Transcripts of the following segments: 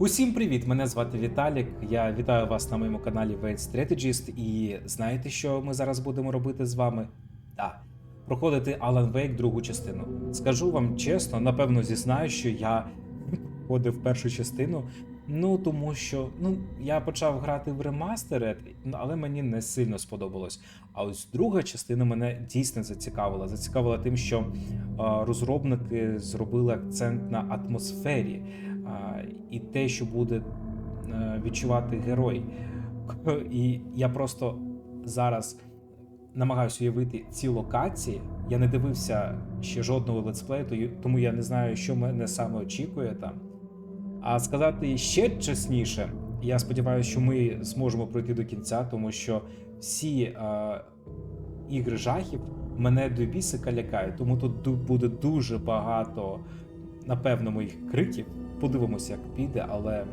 Усім привіт! Мене звати Віталік. Я вітаю вас на моєму каналі Wait Strategist. І знаєте, що ми зараз будемо робити з вами? Так, проходити Alan Wake другу частину. Скажу вам чесно, напевно зізнаю, що я проходив першу частину, тому що я почав грати в ремастеред, але мені не сильно сподобалось. А ось друга частина мене дійсно зацікавила. Зацікавила тим, що розробники зробили акцент на атмосфері. І те, що буде відчувати герой. І я просто зараз намагаюся уявити ці локації. Я не дивився ще жодного летсплею, тому я не знаю, що мене саме очікує там. А сказати ще чесніше, я сподіваюся, що ми зможемо пройти до кінця, тому що всі ігри жахів мене до бісика лякають. Тому тут буде дуже багато, напевно, моїх криків. Подивимося, як піде, але...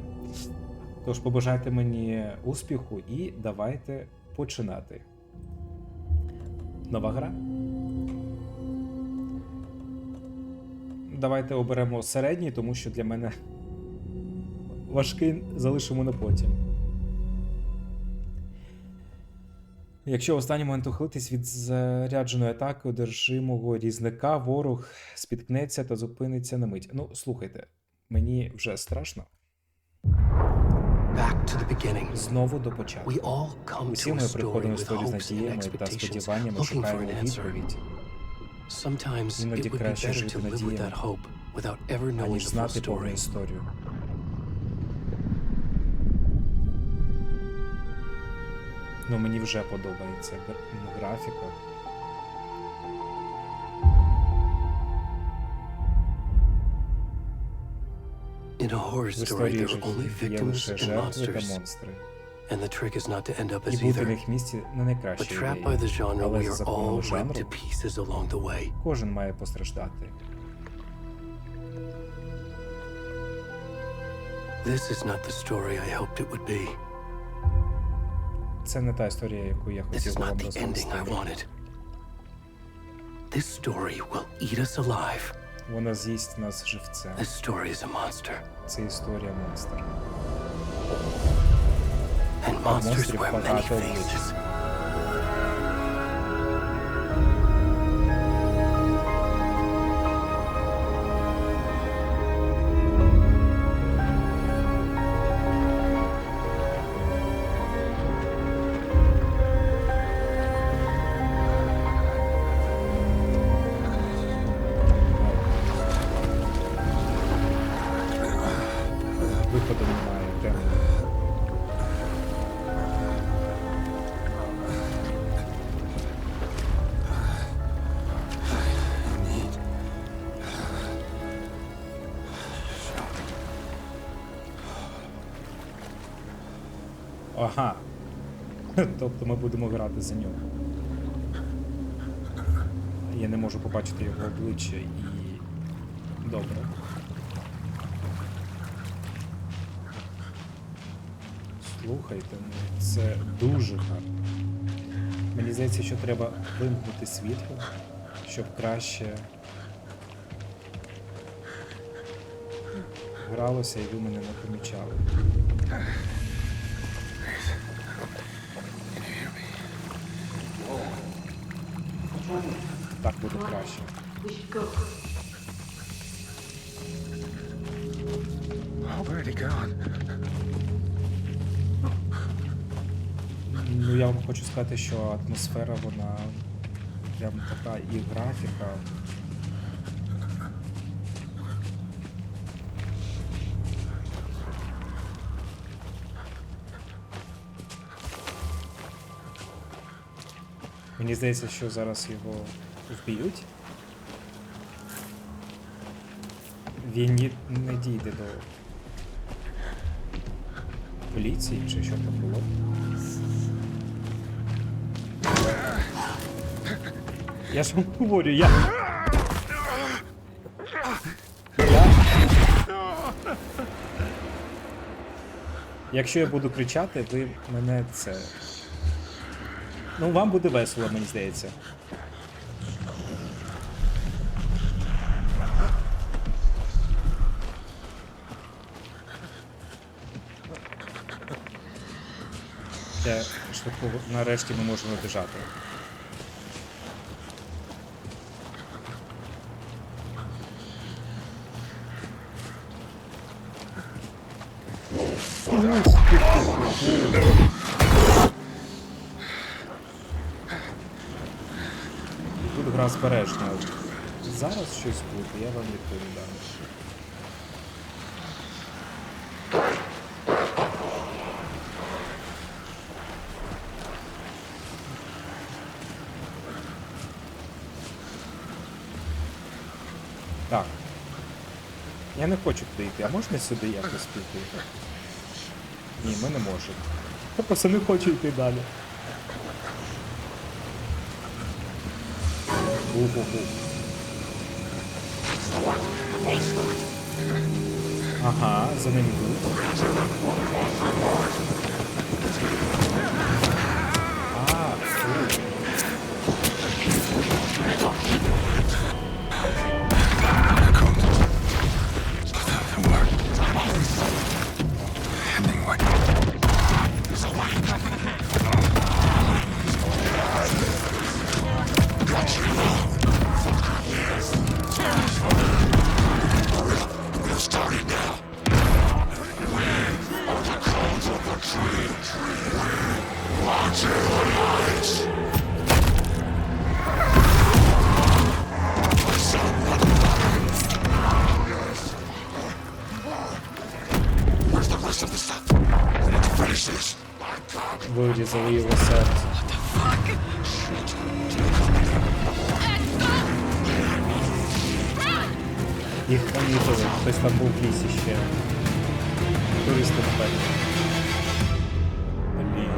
Тож, побажайте мені успіху і давайте починати. Нова гра. Давайте оберемо середній, тому що для мене важкий залишимо на потім. Якщо в останній момент ухилитись від зарядженої атаки одержимого різника, ворог спіткнеться та зупиниться на мить. Слухайте. Мені вже страшно. Знову до початку. Усі ми приходимо в історію з надіями та сподіваннями, шукаємо відповідь. Іноді краще жити надіями, аніж знати повну історію. Мені вже подобається графіка. В історії жахів є лише жертви та монстри. І бути в їх місці не найкраще ідея, але за законом жанру кожен має постраждати. Це не та історія, яку я хотів вам розповісти. Вона з'їсть нас живцем. Це історія монстра. А монстрів багато облич. Виходу немає, темно. Ага. Тобто ми будемо грати за нього. Я не можу побачити його обличчя і... Добре. Слухайте, це дуже гарно. Мені здається, що треба вимкнути світло, щоб краще гралося і ви мене не помічали. Так буде краще. Я вам хочу сказати, що атмосфера, вона прям така, і графіка. Мені здається, що зараз його вб'ють. Він не дійде до поліції, чи що там було. Я ж вам говорю, Якщо я буду кричати, ви мене це... вам буде весело, мені здається. швидко нарешті ми можемо біжати. Тут гра збережна. Зараз щось буде, я вам відповідаю. Так. Я не хочу туди йти, а можна сюди якось піти? Ні, ми не можемо. Я просто не хочу йти далі. Уху-ху. Ага, за ним йдуть. Вирізали його серце. Їх помітили, хтось там був в лісі ще. Туристи напевно. Блін.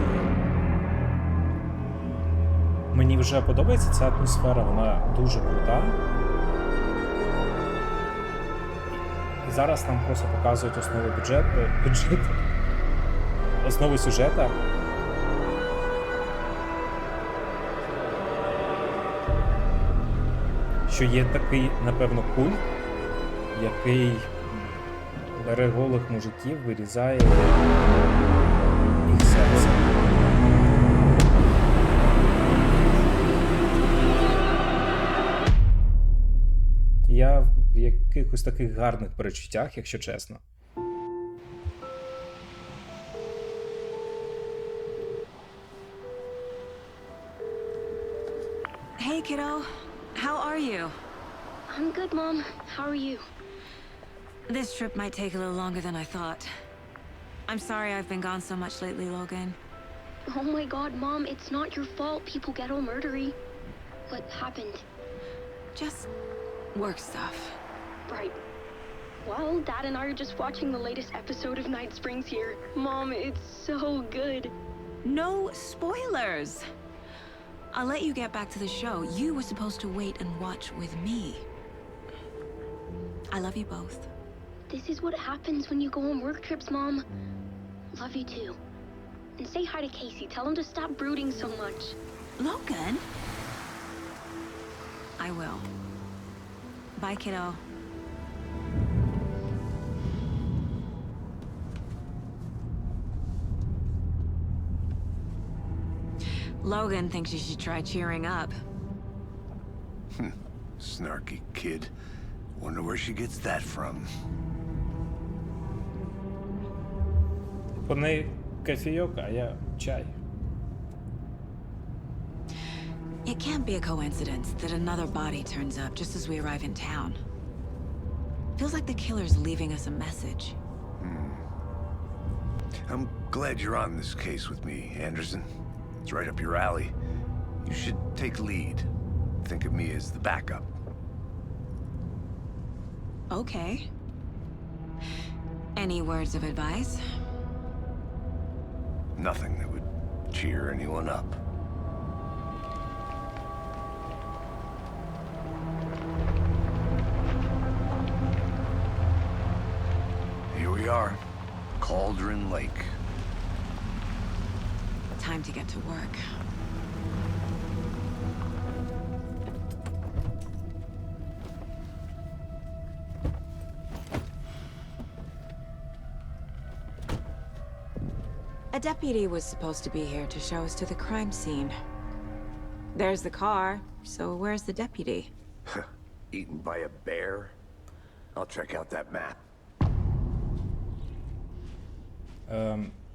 Мені вже подобається ця атмосфера, вона дуже крута. І зараз нам просто показують основу основу сюжета. Що є такий, напевно, культ, який бере голих мужиків, вирізає їх серце. Я в якихось таких гарних перечуттях, якщо чесно. Hey, kiddo. How are you? I'm good, Mom. How are you? This trip might take a little longer than I thought. I'm sorry I've been gone so much lately, Logan. Oh my god, Mom, it's not your fault people get all murdery. What happened? Just work stuff. Right. Well, Dad and I are just watching the latest episode of Night Springs here. Mom, it's so good. No spoilers! I'll let you get back to the show. You were supposed to wait and watch with me. I love you both. This is what happens when you go on work trips, Mom. Love you too. And say hi to Casey. Tell him to stop brooding so much. Logan? I will. Bye, kiddo. Logan thinks you should try cheering up. Snarky kid. Wonder where she gets that from. По неї кофійок, а я чай. It can't be a coincidence that another body turns up just as we arrive in town. Feels like the killer's leaving us a message. I'm glad you're on this case with me, Anderson. It's right up your alley. You should take lead. Think of me as the backup. Okay. Any words of advice? Nothing that would cheer anyone up. Here we are, Cauldron Lake. Time to get to work. A deputy was supposed to be here to show us to the crime scene. There's the car, so where's the deputy? Eaten by a bear? I'll check out that map.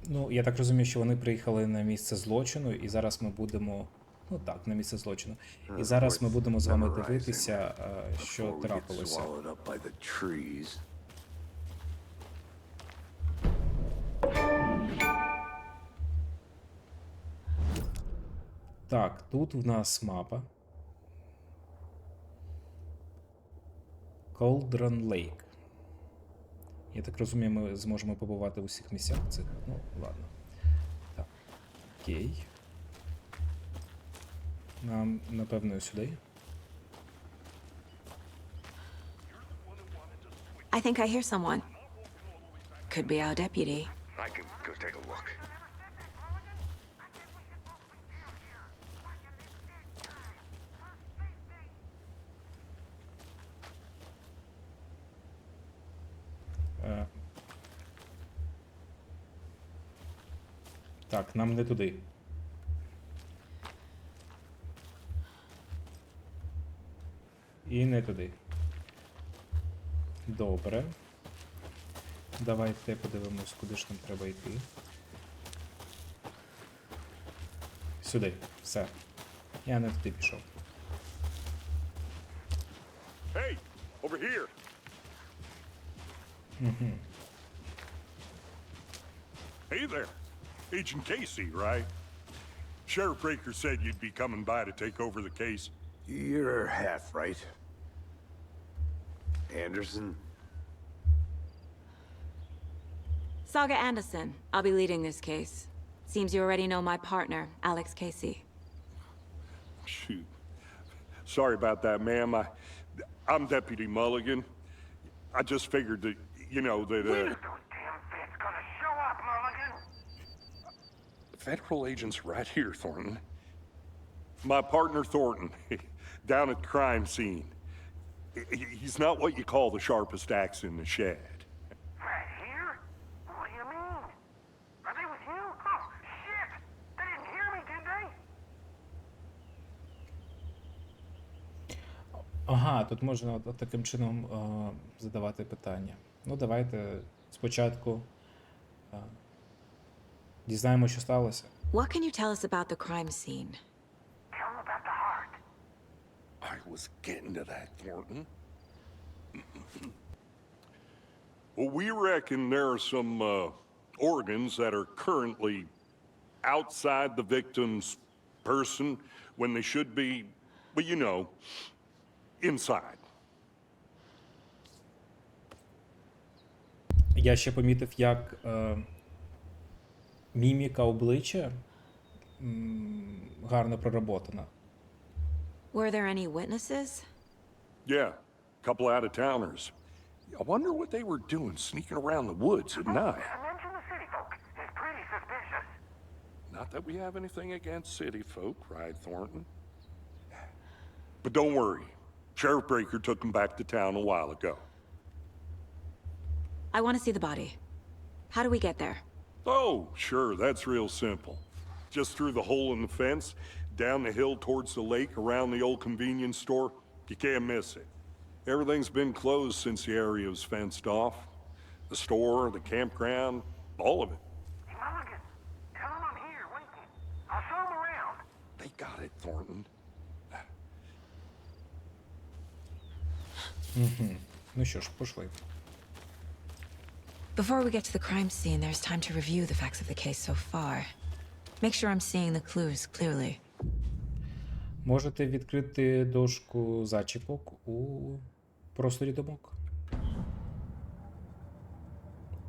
Ну, я так розумію, що вони приїхали на місце злочину, і зараз ми будемо... Ну так, на місце злочину. І зараз ми будемо з вами дивитися, що трапилося. Так, тут в нас мапа. Cauldron Lake. Я так розумію, ми зможемо побувати в усіх місцях цих. Ну, ладно. Так. Окей. Нам, напевно, сюди. I think I hear someone. Could be our deputy. I can go take a look. Так, нам не туди. І не туди. Добре. Давайте подивимось, куди ж нам треба йти. Сюди. Все. Я не туди пішов. Hey, over here. Hey there. Agent Casey, right? Sheriff Breaker said you'd be coming by to take over the case. You're half right. Anderson? Saga Anderson. I'll be leading this case. Seems you already know my partner, Alex Casey. Shoot. Sorry about that, ma'am. I'm Deputy Mulligan. I just figured that, you know, that, When are those damn feds gonna show up, Mulligan? Federal agents right here, Thornton. My partner, Thornton, down at the crime scene. He's not what you call the sharpest axe in the shed. Right here? What do you mean? Are they with you? Oh, shit! They didn't hear me, did they? Ага, тут можна от таким чином задавати питання. Ну, давайте спочатку дізнаємо, що сталося. What can you tell us about the crime scene? Tell them about the heart. I was getting to that, Thornton. Well, we reckon there are some organs that are currently outside the victim's person when they should be, well, you know, inside. Я ще помітив, як міміка обличчя гарно проработана. Were there any witnesses? Yeah, a couple out-of-towners. I wonder what they were doing sneaking around the woods at night. To mention the city folk is pretty suspicious. Not that we have anything against city folk, cried Thornton. But don't worry. Sheriff Breaker took them back to town a while ago. I want to see the body. How do we get there? Oh, sure, that's real simple. Just through the hole in the fence, down the hill towards the lake, around the old convenience store. You can't miss it. Everything's been closed since the area was fenced off. The store, the campground, all of it. Hey, Mulligan, tell them I'm here waiting. I'll show them around. They got it, Thornton. Ну що ж, пішли. Before we get to the crime scene, there's time to review the facts of the case so far. Make sure I'm seeing the clues clearly. Можете відкрити дошку зачіпок у просторі думок.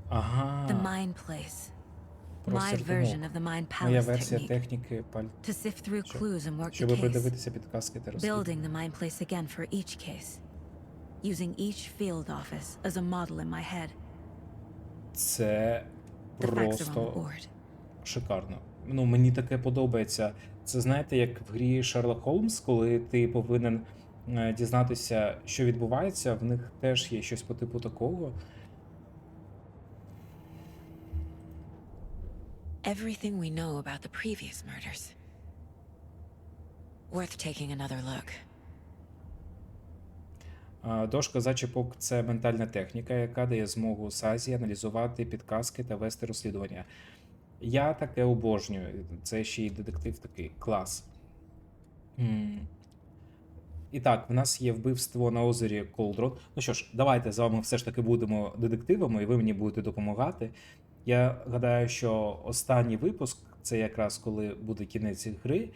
Ага. The mind place. My Простір version думок. of the mind Моя palace версія technique. техніки To sift through clues and work the щоб case. придивитися підказки та розслідувати. Building the mind place again for each case. Using each field office as a model in my head. Це The facts are on the просто board. шикарно. Ну, мені таке подобається. Це, знаєте, як в грі Шерлок Холмс, коли ти повинен дізнатися, що відбувається, в них теж є щось по типу такого. everything we know about the previous murders. Worth taking another look. Дошка зачіпок – це ментальна техніка, яка дає змогу Сазі аналізувати підказки та вести розслідування. Я таке обожнюю. Це ще й детектив такий. Клас. І так, в нас є вбивство на озері Колдрон. Ну що ж, давайте з вами все ж таки будемо детективами, і ви мені будете допомагати. Я гадаю, що останній випуск, це якраз коли буде кінець гри,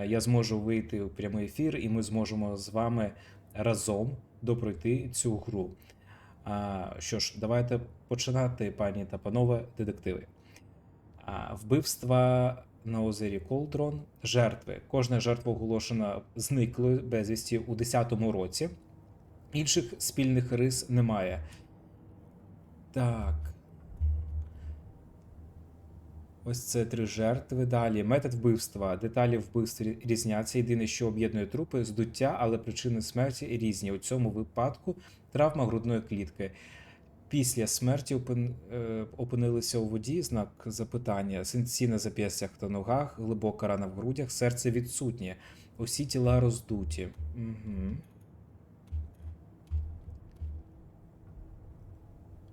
я зможу вийти у прямий ефір, і ми зможемо з вами разом допройти цю гру. Що ж, давайте починати, пані та панове детективи. Вбивства на озері Колдрон. Жертви. Кожна жертва оголошена зниклою безвісті у 10-му році. Інших спільних рис немає. Так. Ось це 3 жертви. Далі. Метод вбивства. Деталі вбивств різняться. Єдине, що об'єднує трупи – здуття, але причини смерті різні. У цьому випадку травма грудної клітки. Після смерті опинилися у воді, знак запитання, синці на зап'ястях та ногах, глибока рана в грудях, серце відсутнє. Усі тіла роздуті. Угу.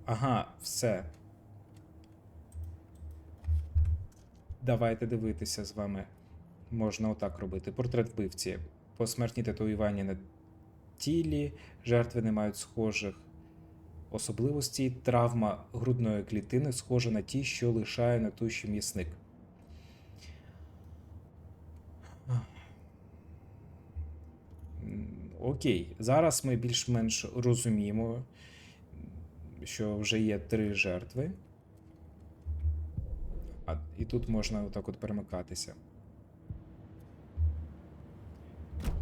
Ага, все. Давайте дивитися з вами. Можна отак робити. Портрет вбивці. Посмертні татуювання на тілі, жертви не мають схожих особливості. Травма грудної клітини схожа на ті, що лишає на туші м'ясник. Окей, зараз ми більш-менш розуміємо, що вже є 3 жертви. І тут можна отак от перемикатися.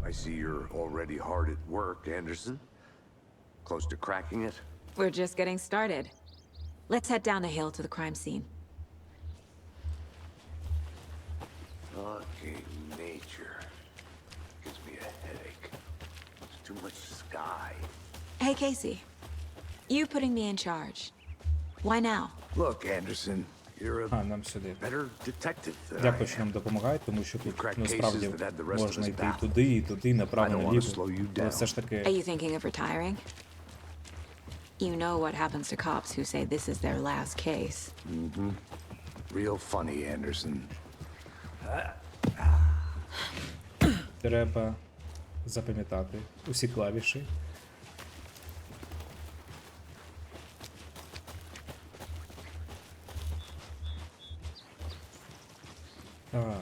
I see you're already hard at work, Anderson. Close to cracking it? We're just getting started. Let's head down the hill to the crime scene. Fucking nature. Gives me a headache. It's too much sky. Hey, Casey. You putting me in charge. Why now? Look, Anderson, you're a Нам сюди. better detective than I Дякую, що am. нам допомагають, тому що тут crack насправді cases that had the rest of можна us йти baffled. туди, і туди, направо, I don't wanna наліво. slow you Але down. все ж таки... Are you thinking of retiring? You know what happens to cops who say this is their last case. Real funny, Anderson. Треба запам'ятати усі клавіші. Так.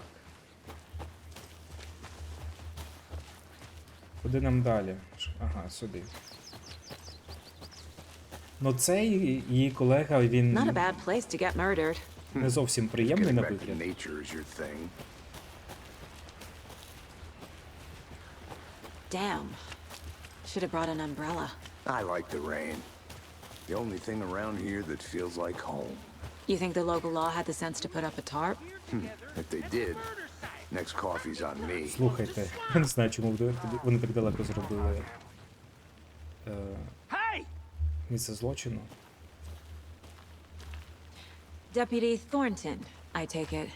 Куди нам далі? Ага, сюди. Ну цей її колега, він Not a bad place to get murdered. не зовсім приємний Getting на back to вигляд. nature is your thing. Damn. Should have brought an umbrella. I like the rain. The only thing around here that feels like home. You think the local law had the sense to put up a tarp? If they did, next coffee's on me. Слухайте, я не знаю, чому вони так далеко зробили Hey! місце злочину. Deputy Thornton, I take it.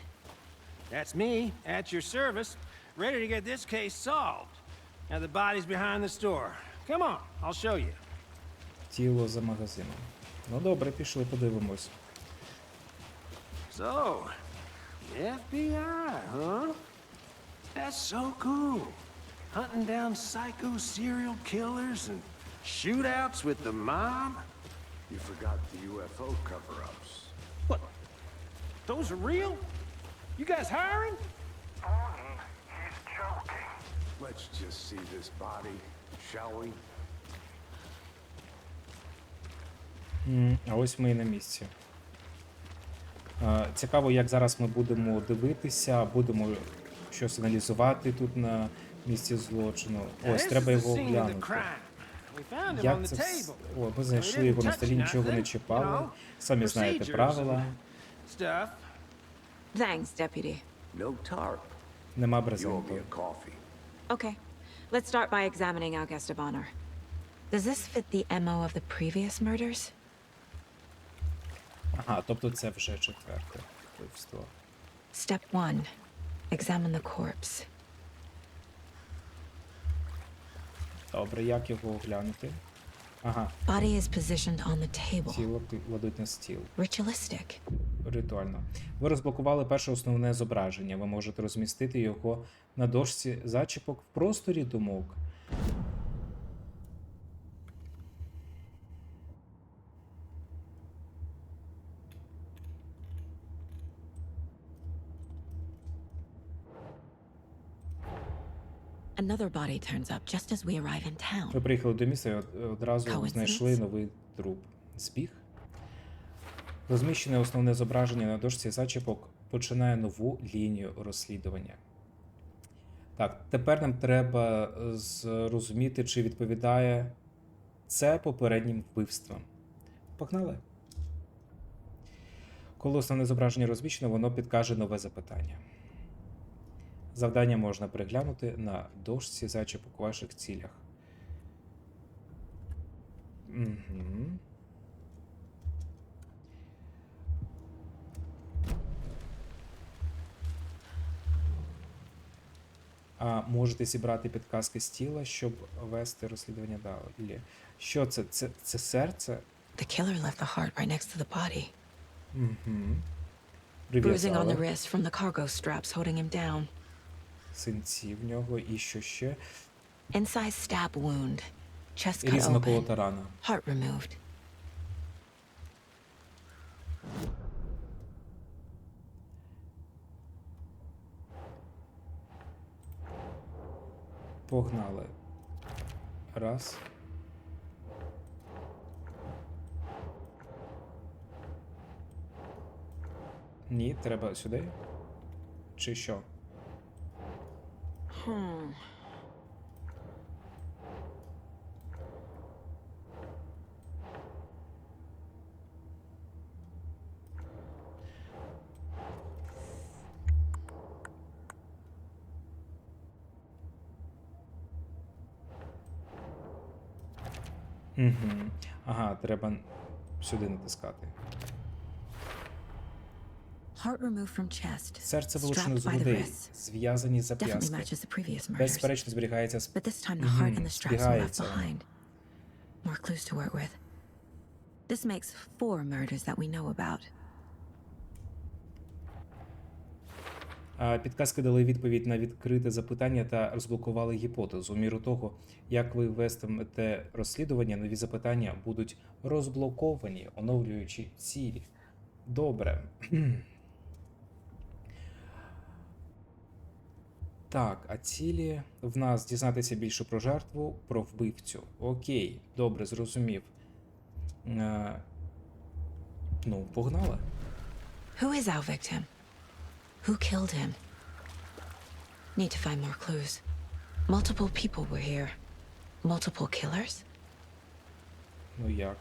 That's me, at your service, ready to get this case solved. Now the body's behind the store. Come on, I'll show you. Тіло за магазином. Ну добре, пішли, подивимось. So, the FBI, huh? That's so cool. Hunting down psycho serial killers and shootouts with the mob. You forgot the UFO cover-ups. What? Those are real? You guys hiring? He's joking. Let's just see this body, shall we? А ось ми і на місці. Цікаво, як зараз ми будемо дивитися, будемо щось аналізувати тут на місці злочину. Ось, This треба is the його scene of the глянути. crime. We found him on Як the це table. О, ми знайшли його на столі, нічого не чіпали. Самі знаєте правила. Stuff. Thanks, Deputy. No tarp. Нема You owe me брезенту. a coffee. Okay, let's start by examining our guest of honor. Does this fit the MO of the previous murders? Ага, тобто це вже 4. вбивство. Step 1. Examine the corpse. Добре, як його оглянути? Ага, Body is positioned on the table. тіло кладуть на стіл. Ritualistic. Ритуально. Ви розблокували перше основне зображення. Ви можете розмістити його на дошці зачіпок в просторі думок. Another body turns up just as we arrive in town. Ви приїхали до міста і одразу Coincidence? знайшли новий труп. Збіг? Розміщене основне зображення на дошці зачіпок починає нову лінію розслідування. Так, тепер нам треба зрозуміти, чи відповідає це попереднім вбивствам. Погнали. Коли основне зображення розміщено, воно підкаже нове запитання. Завдання можна переглянути на дошці зачіпок у ваших цілях. Угу. А можете зібрати підказки з тіла, щоб вести розслідування далі. Що це? Це серце? The killer left the heart right next to the body. Угу. Bruising on the Прив'язали. wrist from the cargo straps holding him down. Синці в нього. І що ще? Inside stab wound. Chest cut Різна open. колота рана. Heart removed. Погнали. Раз. Ні, треба сюди. Чи що? Угу. Ага, треба сюди натискати. Heart removed from chest. Серце вилучено Strapped з by the грудей, wrists. зв'язані Definitely зап'ястки. matches the previous murders. Безперечно, зберігається But this time the heart and the straps were left зберігається. behind. More clues to work with. This makes 4 murders that we know about. Підказки дали відповідь на відкрите запитання та розблокували гіпотезу. У міру того, як ви вестимете розслідування, нові запитання будуть розблоковані, оновлюючи цілі. Добре. Так, а цілі в нас дізнатися більше про жертву, про вбивцю. Окей, добре, зрозумів. Ну, погнали. Who is our victim? Who killed him? Need to find more clues. Multiple people were here. Multiple killers? Ну як?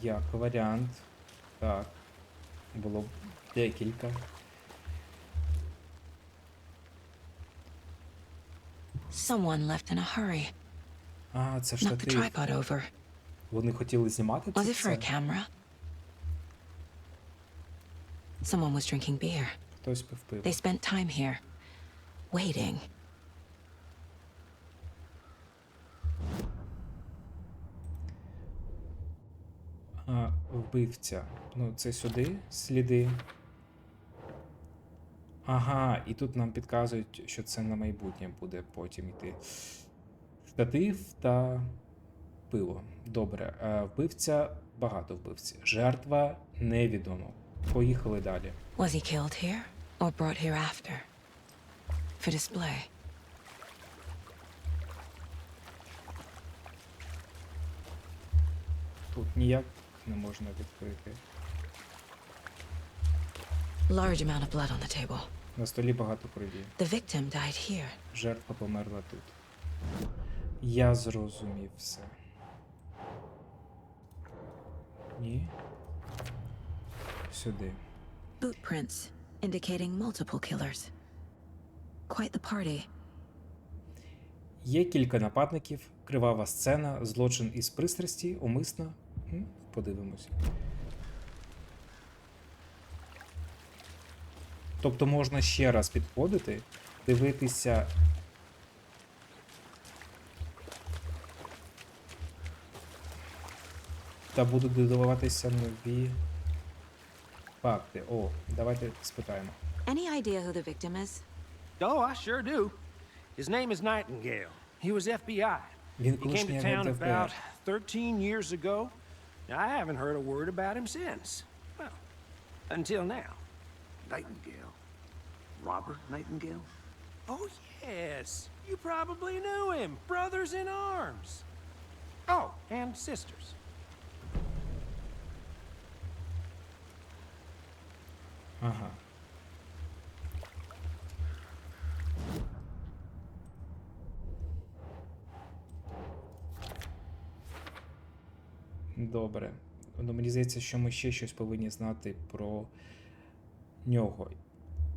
Як варіант. Так. Було б декілька. Someone left in a hurry. А, це Knocked the штатив. tripod over. Вони хотіли знімати Was it for a це? camera? Someone was drinking beer. Хтось пив пиво. They spent time here. Waiting. Вбивця. Ну, це сюди сліди. Ага, і тут нам підказують, що це на майбутнє буде потім йти. Штатив та пиво. Добре. Вбивця, багато вбивців. Жертва невідомо. Поїхали далі. Was he killed here or brought here after? For display. Тут ніяк не можна відкрити. Large amount of blood on the table. На столі багато крові. The victim died here. Жертва померла тут. Я зрозумів все. Ні. Сюди. Boot prints indicating multiple killers. Quite the party. Є кілька нападників, кривава сцена, злочин із пристрасті, умисна. Подивимось. Тобто можна ще раз підходити, дивитися. Та будуть додаватися нові факти. О, давайте спитаємо. Any idea who the victim is? Oh, I sure do. His name is Nightingale. He was FBI. Він He came колишній to town агент about ФБР. 13 years ago. I haven't heard a word about him since. Well, until now. Nightingale. Robert Nightingale? Oh, yes. You probably knew him. Brothers in arms. Oh, and sisters. Ага. Добре. Ну, мені здається, що ми ще щось повинні знати про нього.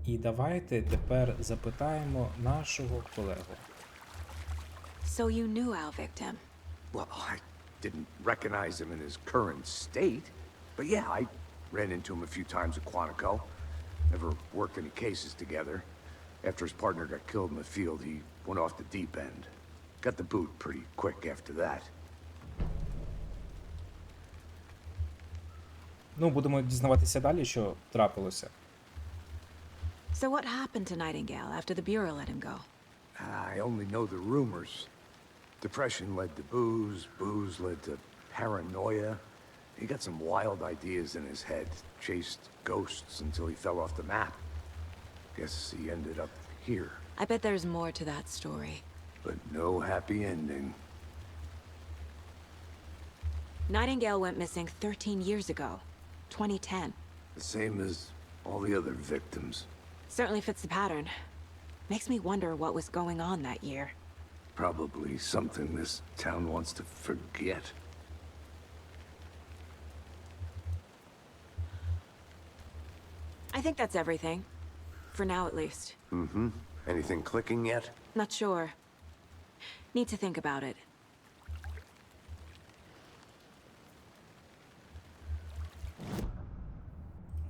І давайте тепер запитаємо нашого колегу. So you knew our victim. Well, I didn't recognize him in his current state. But yeah, I ran into him a few times at Quantico. Never worked any cases together. After his partner got killed in the field, he went off the deep end. Got the boot pretty quick after that. Ну, будемо дізнаватися далі, що трапилося. So what happened to Nightingale after the Bureau let him go? I only know the rumors. Depression led to booze, booze led to paranoia. He got some wild ideas in his head, chased ghosts until he fell off the map. Guess he ended up here, I bet there's more to that story. but no happy ending. Nightingale went missing 13 years ago, 2010. The same as all the other victims. Certainly fits the pattern. Makes me wonder what was going on that year. Probably something this town wants to forget. I think that's everything. For now, at least. Mm-hmm. Anything clicking yet? Not sure. Need to think about it.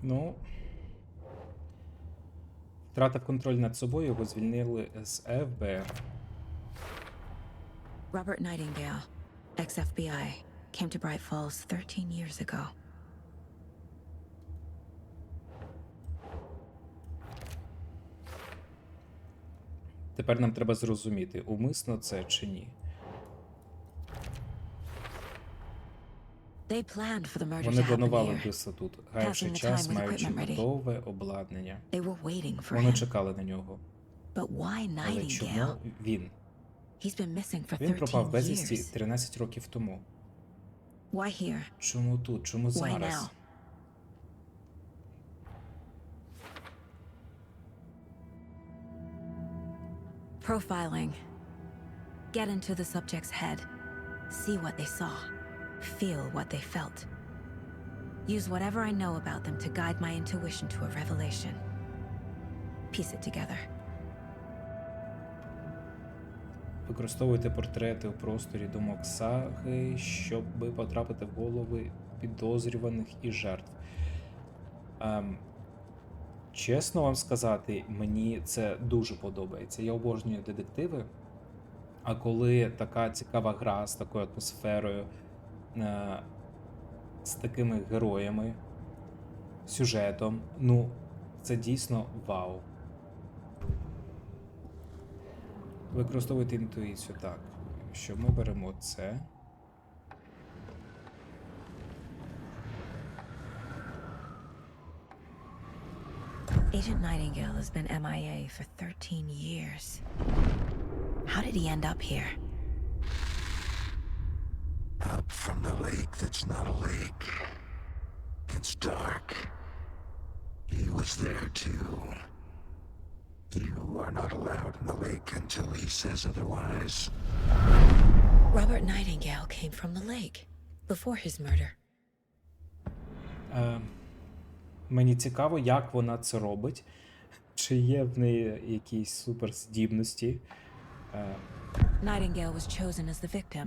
Ну, втратив контроль над собою, його звільнили з ФБР. Robert Nightingale, ex-FBI, came to Bright Falls 13 years ago. Тепер нам треба зрозуміти, умисно це чи ні. They planned for the murder to Вони happen планували here. вбивство тут, гаючи Passing the час, time with маючи equipment ready. готове обладнання. They were waiting for Вони him. чекали на нього. But why Але чому Nightingale? він? He's been missing for Він пропав 13 безвісті years. 13 років тому. Why here? Чому тут? Чому Why зараз? now? Profiling. Get into the subject's head. See what they saw. Feel what they felt. Use whatever I know about them to guide my intuition to a revelation. Piece it together. Використовуйте портрети у просторі думок саги, щоб потрапити в голови підозрюваних і жертв. Чесно вам сказати, мені це дуже подобається. Я обожнюю детективи. А коли така цікава гра з такою атмосферою, з такими героями, сюжетом, ну, це дійсно вау. Використовуйте інтуїцію. Так, що ми беремо це. Agent Nightingale has been MIA for 13 years. How did he end up here? Up from the lake that's not a lake. It's dark. He was there too. You are not allowed in the lake until he says otherwise. Robert Nightingale came from the lake before his murder. Мені цікаво, як вона це робить. Чи є в неї якісь суперздібності. Nightingale was chosen as the victim.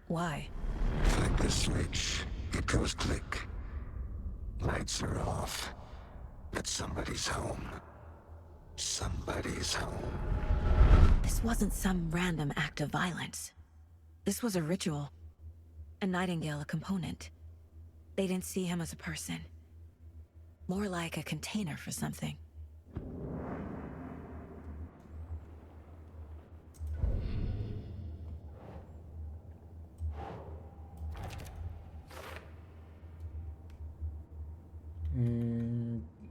Why? Flick the switch. It goes click. Lights are off. But somebody's home. Somebody's home. This wasn't some random act of violence. This was a ritual. A Nightingale, a component. They didn't see him as a person. More like a container for something.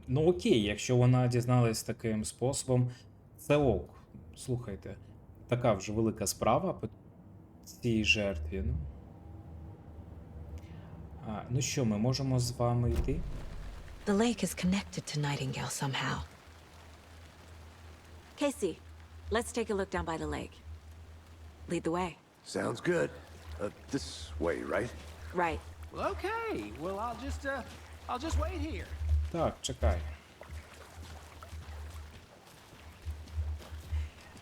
Ну окей, якщо вона дізналась таким способом, це ок. Слухайте, така вже велика справа по цій жертві. Ну що, ми можемо з вами йти? The lake is connected to Nightingale somehow. Casey, let's take a look down by the lake. Lead the way. Sounds good. This way, right? Right. Well, okay. Well, I'll just wait here. Так, чекай.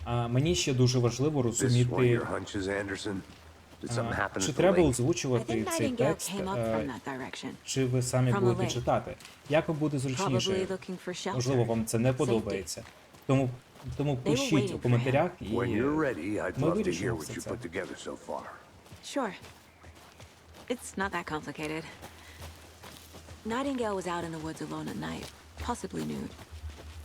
Мені ще дуже важливо This one розуміти, your hunches, Anderson? Did something happen чи at the треба lake? I озвучувати think цей Nightingale текст, came up from that direction. чи ви самі From the будете lake. читати. Як вам буде Probably зручніше? looking for shelter. Можливо, вам це не Safety. подобається. Тому were пишіть waiting у for коментарях і When you're ready, I'd ми love to hear вирішимо what все you це. put together so far. Sure. It's not that complicated. Nightingale was out in the woods alone at night, possibly nude.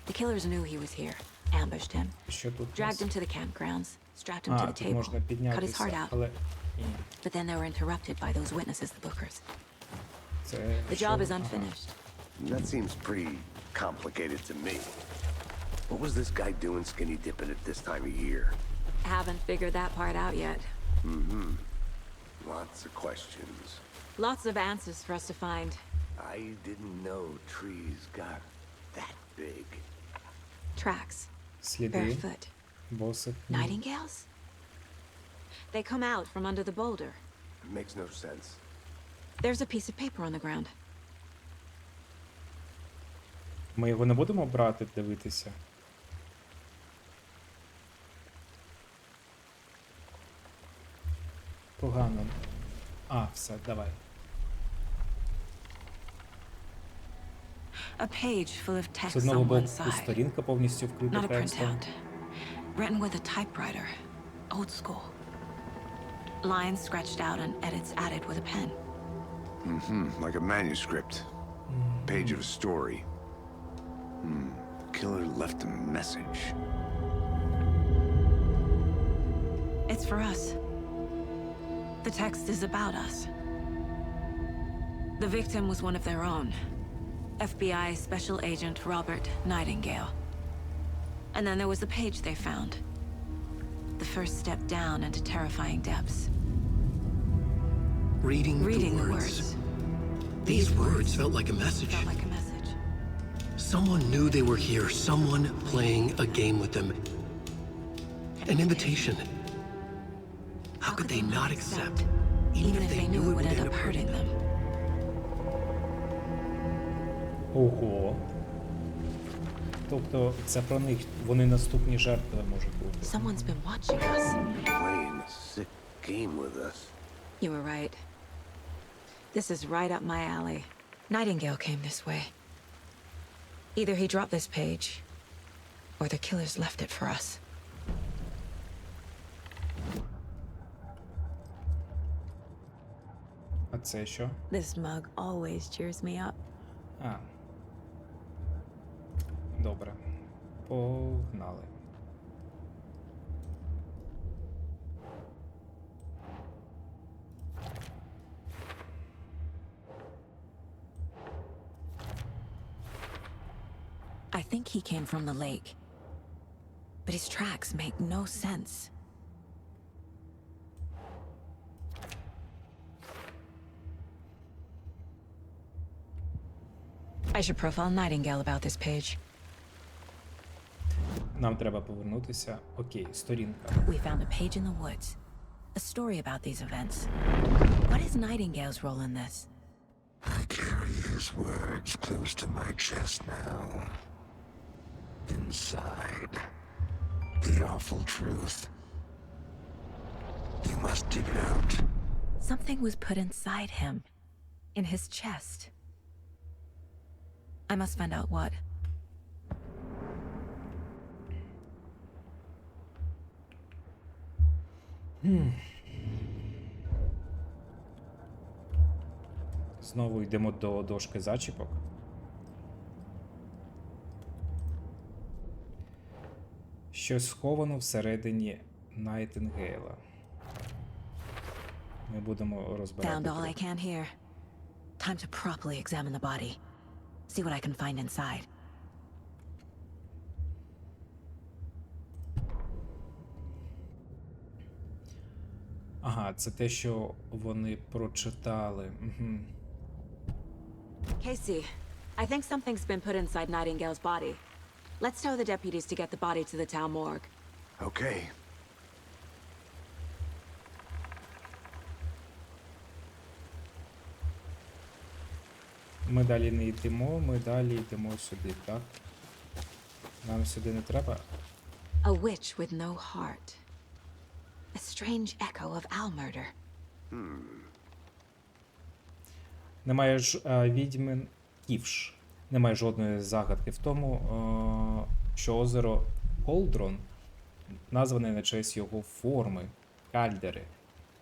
The killers knew he was here, ambushed him, Що тут? у dragged нас? him to the campgrounds, strapped him to the Тут table, можна cut his heart піднятися, out. але ні. But then they were interrupted by those witnesses, the Bookers. Це The що? job is Ага. unfinished. That seems pretty complicated to me. What was this guy doing skinny dipping at this time of year? Haven't figured that part out yet. Lots of questions. Lots of answers for us to find. I didn't know trees got that big. Tracks. Сліди Barefoot. босих ніг. Nightingales? They come out from under the boulder. It makes no sense. There's a piece of paper on the ground. Ми його не будемо брати, дивитися? Погано. Все, давай. A page full of З text одного on one боку side. сторінка повністю вкрита Not a текстом. printout. Written with a typewriter. Old school. Lines scratched out and edits added with a pen. Like a manuscript. Page of a story. Killer left a message. It's for us. The text is about us. The victim was one of their own. FBI Special Agent Robert Nightingale. And then there was the page they found. The first step down into terrifying depths. Reading The the words. words. These words felt like a message. Felt like a message. Someone knew they were here. Someone playing a game with them. An invitation. How could they not accept, even if they knew it would end up hurting them? Ого. Тобто це про них. Вони наступні жертви можуть бути. Someone's been watching us. Playing a sick game with us. You were right. This is right up my alley. Nightingale came this way. Either he dropped this page, or the killers left it for us. А це що? This mug always cheers me up. Добре. Погнали. I think he came from the lake. But his tracks make no sense. I should profile Nightingale about this page. Нам треба повернутися. Окей, сторінка. We found a page in the woods. A story about these events. What is Nightingale's role in this? I carry his words close to my chest now. Inside, the awful truth. You must dig it out. Something was put inside him. In his chest. I must find out what. Знову йдемо до дошки зачіпок. Щось сховано всередині Найтингейла. Ми будемо розбирати. Found all I can here. Time to properly examine the body. See what I can find inside. Ага, це те, що вони прочитали. Угу. Casey, I think something's been put inside Nightingale's body. Let's tell the deputies to get the body to the town morgue. Okay. Ми далі не йдемо, ми далі йдемо сюди, так? Нам сюди не треба. A witch with no heart. A strange echo of Al murder. Немає ж відьмин Ківш. Немає жодної загадки в тому, що озеро Колдрон назване на честь його форми кальдери.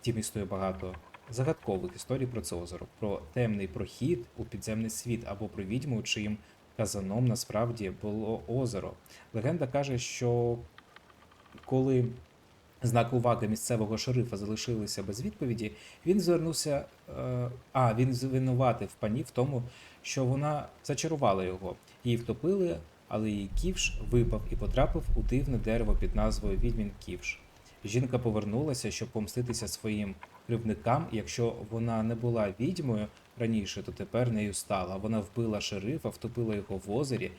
Втім, існує багато загадкових історій про це озеро, про темний прохід у підземний світ або про відьму, чиїм казаном насправді було озеро. Легенда каже, що коли знаки уваги місцевого шерифа залишилися без відповіді, він звернувся, він звинуватив пані в тому, що вона зачарувала його. Її втопили, але її ківш випав і потрапив у дивне дерево під назвою Відьмін Ківш. Жінка повернулася, щоб помститися своїм кривдникам. Якщо вона не була відьмою раніше, то тепер нею стала. Вона вбила шерифа, втопила його в озері,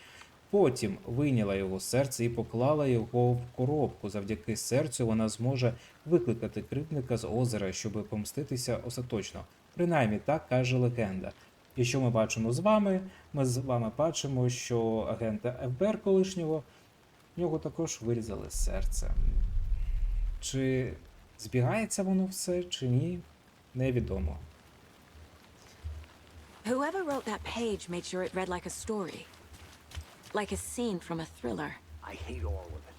потім вийняла його серце і поклала його в коробку. Завдяки серцю вона зможе викликати кривдника з озера, щоб помститися остаточно. Принаймні, так каже легенда. І що ми бачимо з вами? Ми з вами бачимо, що агента ФБР колишнього, в нього також вирізали серце. Чи збігається воно все, чи ні, невідомо. Whoever wrote that page made sure it read like a story. Like a scene from a thriller. I hate all of it.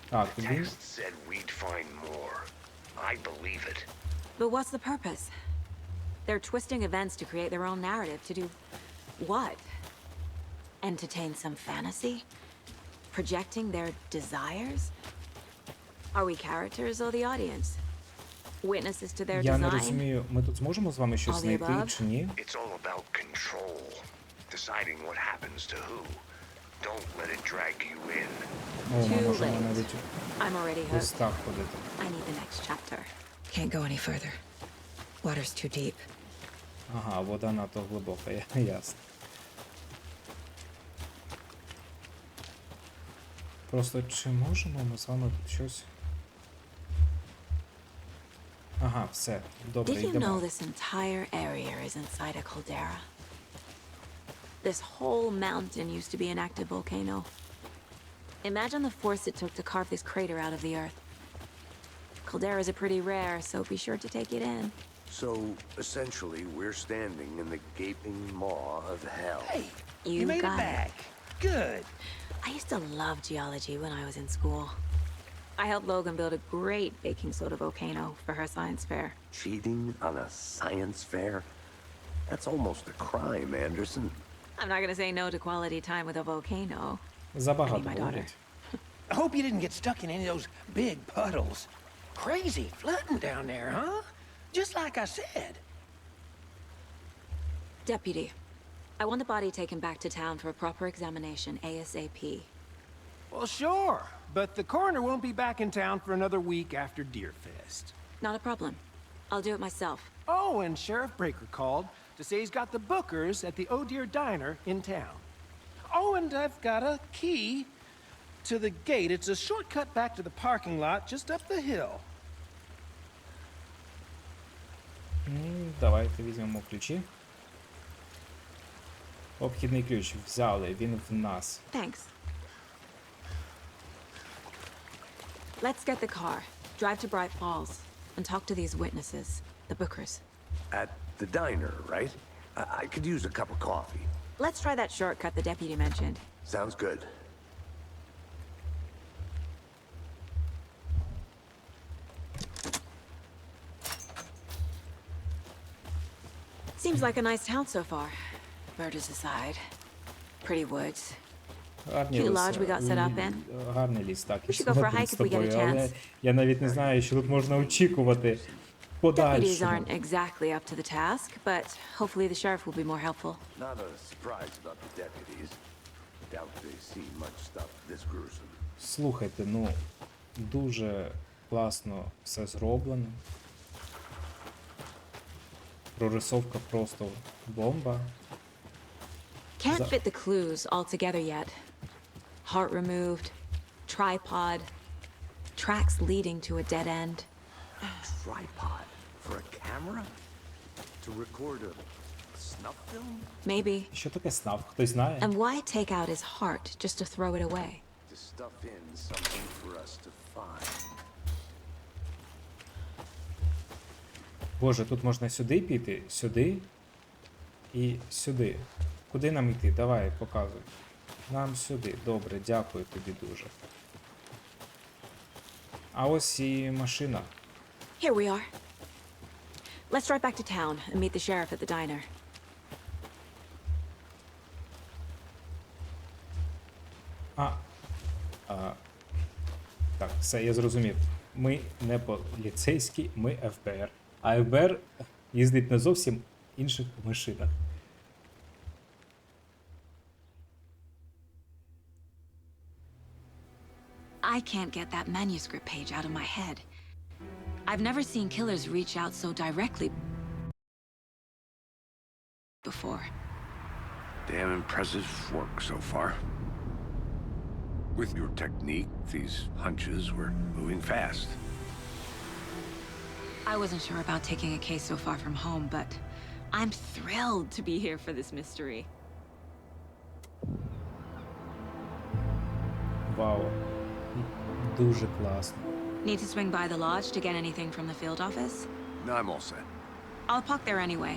Так, він... Text said we'd find more. I believe it. But what's the purpose? They're twisting events to create their own narrative. To do what? Entertain some fantasy? Projecting their desires? Are we characters or the audience? Witnesses to their Я не design? розумію, ми тут зможемо з вами щось All the знайти, above? чи ні? It's all about control. Deciding what happens to who. Don't let it drag you in. О, ми Too можемо late. навіть I'm already ось hooked. так ходити. I need the next chapter. Can't go any further. Water's too deep. Ага, вода надто глибока, ясно. Просто чи можемо ми з вами тут щось... Ага, все, добре, Did you know йдемо. this entire area is inside a caldera? This whole mountain used to be an active volcano. Imagine the force it took to carve this crater out of the earth. Calderas are pretty rare, so be sure to take it in. So, essentially, we're standing in the gaping maw of hell. Hey, You you made it got it. back. Good. I used to love geology when I was in school. I helped Logan build a great baking soda volcano for her science fair. Cheating on a science fair? That's almost a crime, Anderson. I'm not gonna say no to quality time with a volcano. Забагато I need my daughter. говорять. I hope you didn't get stuck in any of those big puddles. Crazy flooding down there, huh? Just like I said. Deputy, I want the body taken back to town for a proper examination ASAP. Well, sure, but the coroner won't be back in town for another week after Deerfest. Not a problem. I'll do it myself. Oh, and Sheriff Breaker called to say he's got the bookers at the Oh Dear Diner in town. Oh, and I've got a key to the gate. It's a shortcut back to the parking lot just up the hill. Давайте візьмемо ключі. Обхідний ключ взяли, він в нас. Thanks. Let's get the car, drive to Bright Falls, and talk to these witnesses, the bookers. At the diner, right? I could use a cup of coffee. Let's try that shortcut the deputy mentioned. Sounds good. Seems like a nice town so far. Murders aside. Pretty woods. Гарний Cute ліс. lodge we got set up in. Гарний ліс, так. We should go for a згоден hike з if we get a тобою, але chance. я навіть не знаю, що тут можна очікувати Deputies подальшому. aren't exactly up to the task, but hopefully the sheriff will be more helpful. Not a surprise about the deputies. Doubt they see much stuff this gruesome. Слухайте, ну, дуже класно все зроблено. Прорисовка просто бомба. Can't fit the clues all together yet. Heart removed, tripod, tracks leading to a dead end. Tripod for a camera? To record a snuff film? Maybe. Що таке снав? Хтось знає? And why take out his heart just to throw it away? To stuff in something for us to find. Боже, тут можна сюди піти, сюди і сюди. Куди нам йти? Давай, показуй. Нам сюди. Добре, дякую тобі дуже. А ось і машина. Here we are. Let's drive back to town and meet the sheriff at the diner. Так, все, я зрозумів. Ми не поліцейські, ми ФБР. А ФБР їздить на зовсім інших машинах. I can't get that manuscript page out of my head. I've never seen killers reach out so directly before. Damn impressive work so far. With your technique, these hunches were moving fast. I wasn't sure about taking a case so far from home, but I'm thrilled to be here for this mystery. Вау. Дуже класно. Need to swing by the lodge to get anything from the field office? No, I'm all set. I'll park there anyway.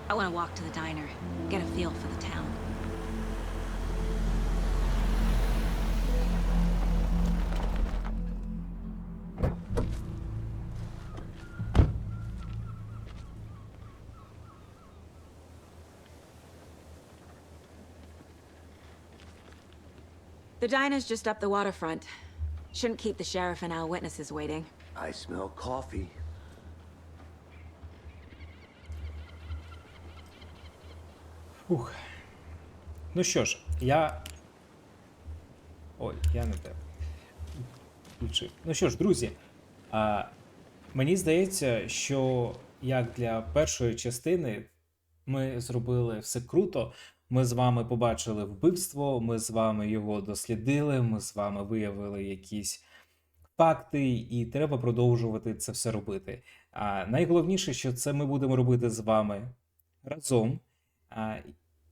I want to walk to the diner, get a feel for the town. The diner's just up the waterfront. Shouldn't keep the sheriff and our witnesses waiting. I smell coffee. Фух. Ну що ж, я... Ой, я не те. Включив. Ну що ж, друзі, мені здається, що як для першої частини ми зробили все круто. Ми з вами побачили вбивство, ми з вами його дослідили, ми з вами виявили якісь факти, і треба продовжувати це все робити. Найголовніше, що це ми будемо робити з вами разом.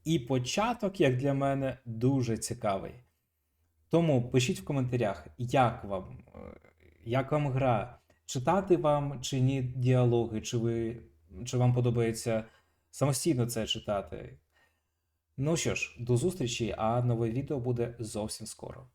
І початок, як для мене, дуже цікавий. Тому пишіть в коментарях, як вам гра, читати вам чи ні діалоги, чи вам подобається самостійно це читати. Ну що ж, до зустрічі, а нове відео буде зовсім скоро.